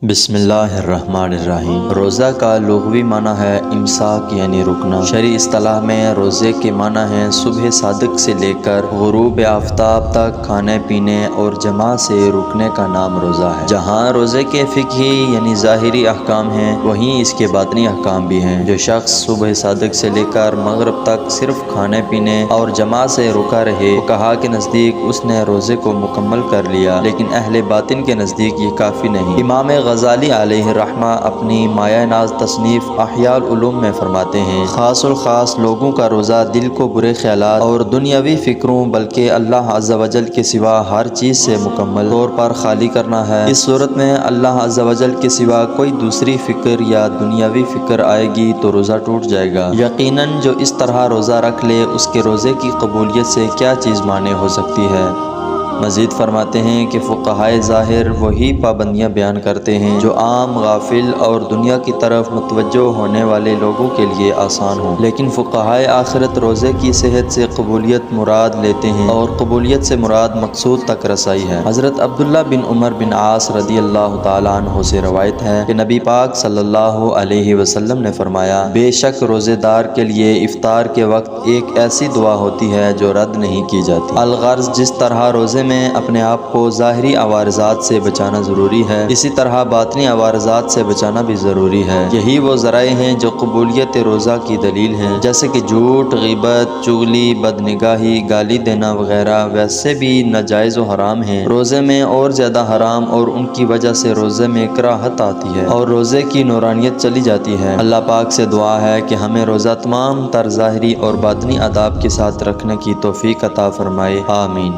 بسم اللہ الرحمن الرحیم۔ روزہ کا لغوی معنی ہے امساک یعنی رکنا۔ شرعی اصطلاح میں روزے کے معنی ہیں صبح صادق سے لے کر غروب آفتاب تک کھانے پینے اور جماع سے رکنے کا نام روزہ ہے۔ جہاں روزے کے فقہی یعنی ظاہری احکام ہیں، وہیں اس کے باطنی احکام بھی ہیں۔ جو شخص صبح صادق سے لے کر مغرب تک صرف کھانے پینے اور جماع سے رکا رہے، فقہا کے نزدیک اس نے روزے کو مکمل کر لیا، لیکن اہل باطن کے نزدیک یہ کافی نہیں۔ امام غزالی علیہ الرحمہ اپنی مایہ ناز تصنیف احیاء العلوم میں فرماتے ہیں، خاص الخاص لوگوں کا روزہ دل کو برے خیالات اور دنیاوی فکروں بلکہ اللہ عز و جل کے سوا ہر چیز سے مکمل طور پر خالی کرنا ہے۔ اس صورت میں اللہ عز و جل کے سوا کوئی دوسری فکر یا دنیاوی فکر آئے گی تو روزہ ٹوٹ جائے گا۔ یقیناً جو اس طرح روزہ رکھ لے، اس کے روزے کی قبولیت سے کیا چیز مانع ہو سکتی ہے۔ مزید فرماتے ہیں کہ فقہائے ظاہر وہی پابندیاں بیان کرتے ہیں جو عام غافل اور دنیا کی طرف متوجہ ہونے والے لوگوں کے لیے آسان ہوں، لیکن فقہائے آخرت روزے کی صحت سے قبولیت مراد لیتے ہیں، اور قبولیت سے مراد مقصود تک رسائی ہے۔ حضرت عبداللہ بن عمر بن عاص رضی اللہ تعالیٰ عنہ سے روایت ہے کہ نبی پاک صلی اللہ علیہ وسلم نے فرمایا، بے شک روزے دار کے لیے افطار کے وقت ایک ایسی دعا ہوتی ہے جو رد نہیں کی جاتی۔ الغرض جس طرح روزے میں اپنے آپ کو ظاہری عوارضات سے بچانا ضروری ہے، اسی طرح باطنی عوارضات سے بچانا بھی ضروری ہے۔ یہی وہ ذرائع ہیں جو قبولیت روزہ کی دلیل ہیں، جیسے کہ جھوٹ، غیبت، چغلی، بدنگاہی، گالی دینا وغیرہ ویسے بھی ناجائز و حرام ہیں، روزے میں اور زیادہ حرام، اور ان کی وجہ سے روزے میں کراہت آتی ہے اور روزے کی نورانیت چلی جاتی ہے۔ اللہ پاک سے دعا ہے کہ ہمیں روزہ تمام تر ظاہری اور باطنی آداب کے ساتھ رکھنے کی توفیق عطا فرمائے، آمین۔